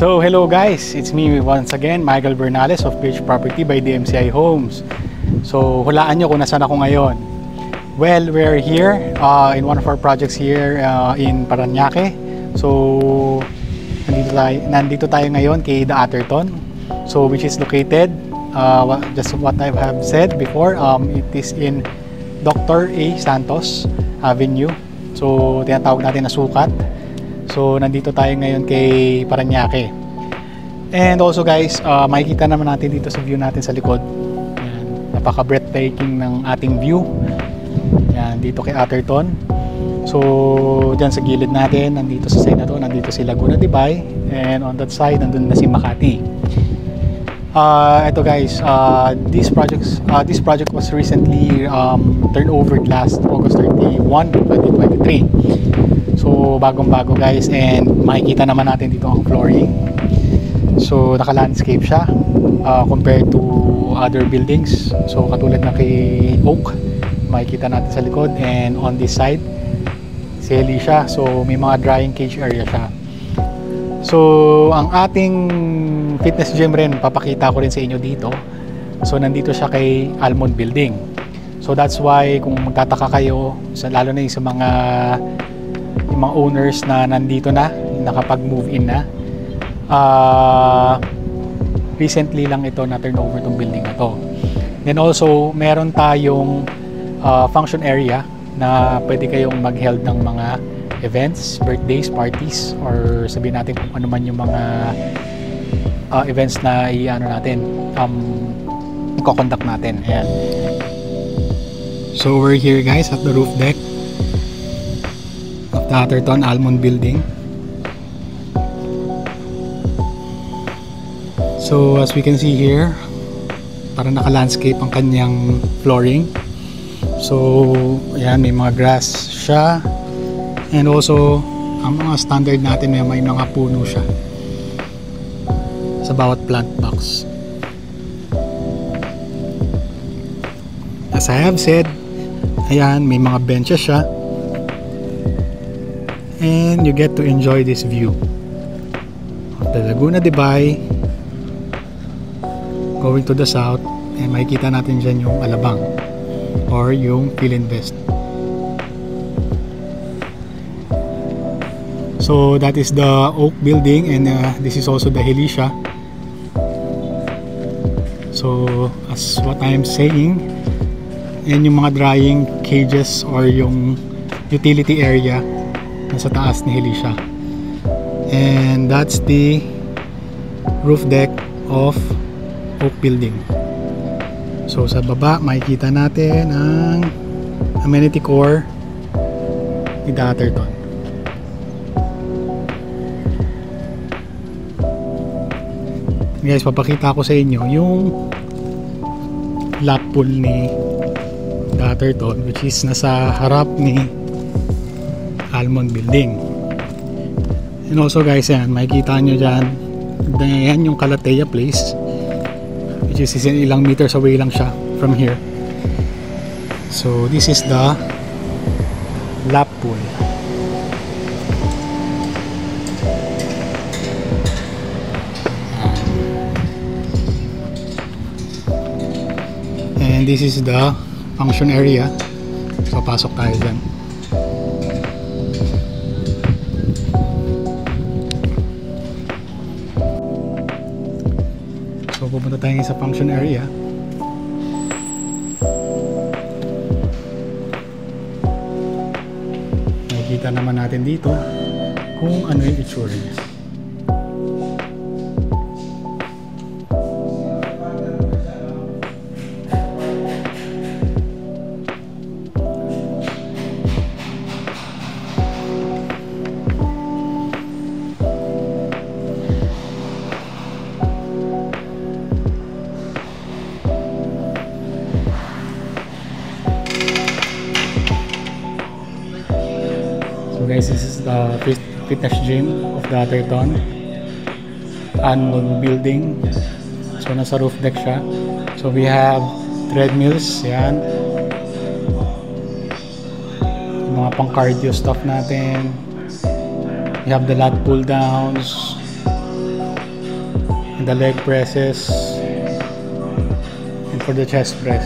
So hello guys, it's me once again, Michael Bernales of Beach Property by DMCI Homes. So hulaan nyo kung nasaan ako ngayon. Well, we're here in one of our projects here in Parañaque. So nandito tayo ngayon kay The Atherton. So which is located, just what I have said before, it is in Dr. A. Santos Avenue. So tinatawag natin na Sukat. So nandito tayo ngayon kay Parañaque. And also guys, makikita naman natin dito sa view natin sa likod. Yan, napaka-breathtaking ng ating view. Yan, dito kay Atherton. So dyan sa gilid natin, nandito sa side na to, nandito si Laguna de Bay. And on that side, nandun na si Makati. Ito guys, this project was recently turned over last August 31, 2023. So bagong-bago guys, and makikita naman natin dito ang flooring. So naka-landscape siya compared to other buildings. So katulad na kay Oak, makikita natin sa likod, and on this side seli siya. So may mga drying cage area siya. So ang ating fitness gym rin, papakita ko rin sa inyo dito. So nandito siya kay Almond Building. So that's why kung magtataka kayo, lalo na yung sa mga owners na nandito na, nakapag-move in na, recently lang ito na turn over tong building na to. Then also meron tayong function area na pwede kayong mag-held ng mga events, birthdays, parties, or sabihin natin kung ano man yung mga events na i-conduct natin. Ayan. So we're here guys at the roof deck of the Atherton Almond Building. So as we can see here, parang naka-landscape ang kanyang flooring. So ayan, may mga grass siya, and also ang mga standard natin, may mga puno siya sa bawat plant box. As I have said, ayan, may mga benches siya, and you get to enjoy this view of the Laguna de Bay going to the south, and makikita natin dyan yung Alabang or yung Philinvest. So that is the Oak Building, and this is also the Helicia. So as what I am saying, and yung mga drying cages or yung utility area nasa taas ni Helicia. And that's the roof deck of Oak Building. So sa baba makikita natin ang amenity core ni The Atherton. Guys, papakita ko sa inyo yung lap pool ni The Atherton, which is nasa harap ni Almond Building. And also guys, yan, makikita nyo dyan, yan yung Calathea Place, which is ilang meters away lang siya from here. So this is the lap pool. And this is the function area. So pasok tayo dyan. So pupunta tayo sa function area. Makikita naman natin dito kung ano yung itsura niya. So guys, this is the fitness gym of the Atherton Almond Building. So nasa roof deck siya. So we have treadmills, yan. Yung mga pang cardio stuff natin. We have the lat pull downs. the leg presses, and for the chest press.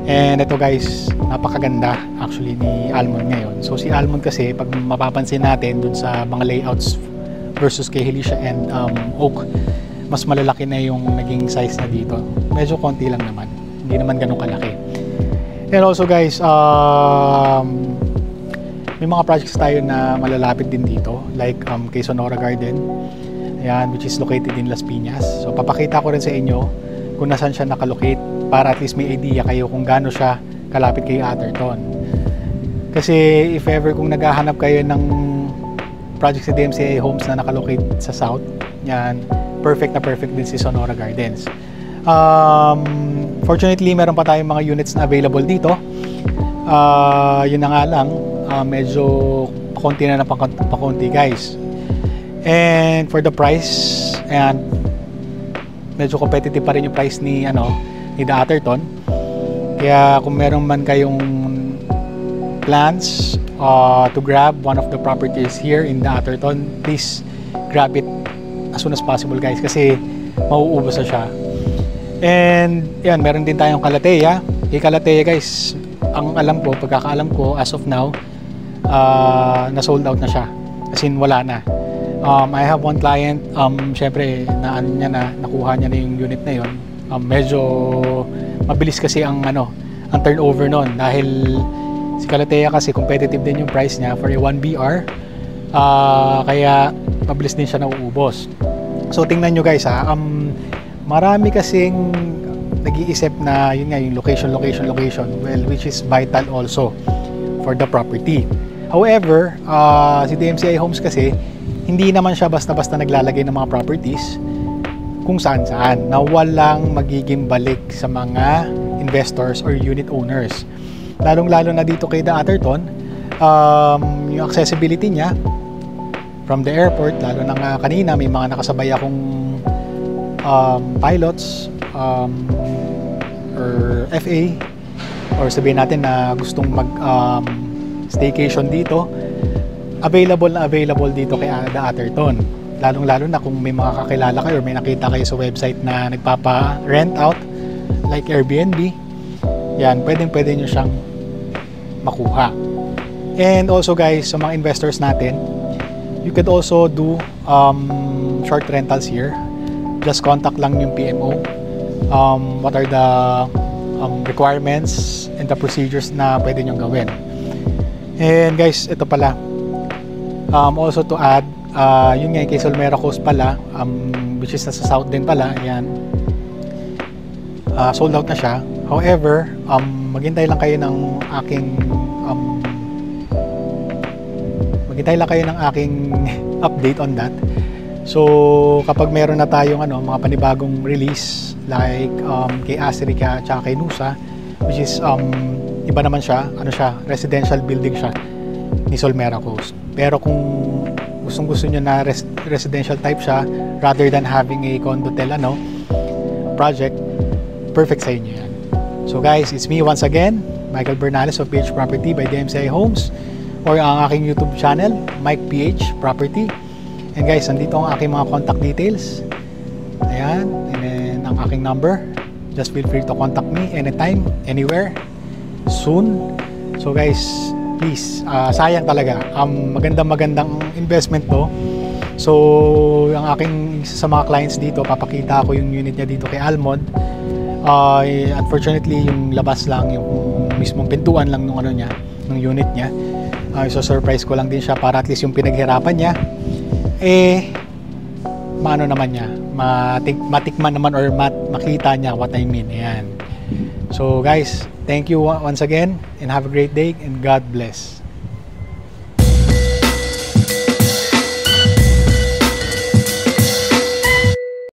And ito guys, napakaganda actually ni Almond ngayon. So si Almond kasi, pag mapapansin natin dun sa mga layouts versus kay Helicia and Oak, mas malalaki na yung naging size na dito. Medyo konti lang naman, hindi naman ganun kalaki. And also guys, may mga projects tayo na malalapit din dito, like kay Sonora Garden, ayan, which is located in Las Piñas. So papakita ko rin sa inyo kung nasaan siya nakalocate, para at least may idea kayo kung gaano siya kalapit kay Atherton. Kasi if ever kung naghahanap kayo ng project sa DMCI Homes na nakalocate sa South, yan, perfect na perfect din si Sonora Gardens. Fortunately, meron pa tayong mga units na available dito. Yun na nga lang, medyo pakunti na pakunti guys. And for the price, and medyo competitive pa rin yung price ni The Atherton. Kaya kung meron man kayong plans to grab one of the properties here in The Atherton, please grab it as soon as possible guys, kasi mauubos na siya. And yan, meron din tayong Calathea. Calathea guys, ang alam ko, pagkakaalam ko as of now, na sold out na siya, as in wala na. I have one client, syempre nakuha niya na yung unit na yon. Medyo mabilis kasi ang turnover nun, dahil si Calathea kasi competitive din yung price niya for a 1BR, kaya mabilis din siya nauubos. So tingnan nyo guys marami kasing nag-iisip na yun nga, yung location, well, which is vital also for the property. However, si DMCI Homes kasi hindi naman siya basta-basta naglalagay ng mga properties kung saan-saan na walang magiging balik sa mga investors or unit owners. Lalong-lalo na dito kay The Atherton, yung accessibility niya from the airport, lalo na nga kanina may mga nakasabay akong pilots or FA, or sabihin natin na gustong mag staycation dito, available dito kay The Atherton. Lalong-lalo na kung may mga kakilala kayo or may nakita kayo sa website na nagpapa-rent out like Airbnb, yan, pwede nyo siyang makuha. And also guys, sa mga investors natin, you could also do short rentals here. Just contact lang yung PMO. What are the requirements and the procedures na pwede nyong gawin. And guys, ito pala, also to add, yun nga, kay Solmera Coast pala, which is nasa south din pala, yan, sold out na siya. However, maghintay lang kayo ng aking update on that. So kapag meron na tayong mga panibagong release like kay Asrica at kay Nusa, which is iba naman siya, residential building siya ni Solmera Coast. Pero kung gustong-gusto nyo na residential type siya rather than having a condotel project, perfect sa inyo yan. So guys, it's me once again, Michael Bernales of PH Property by DMCI Homes, or ang aking YouTube channel, Mike PH Property. And guys, nandito ang aking mga contact details. Ayan, and then ang aking number. Just feel free to contact me anytime, anywhere, soon. So guys, please, sayang talaga. Magandang investment to. So, ang aking isa sa mga clients dito, papakita ko yung unit niya dito kay Almond. Unfortunately, yung labas lang, yung mismong pintuan lang nung nung unit niya. So, surprise ko lang din siya para at least yung pinaghirapan niya, maano naman niya, matikman naman or makita niya what I mean. Ayan. So guys, thank you once again and have a great day and God bless.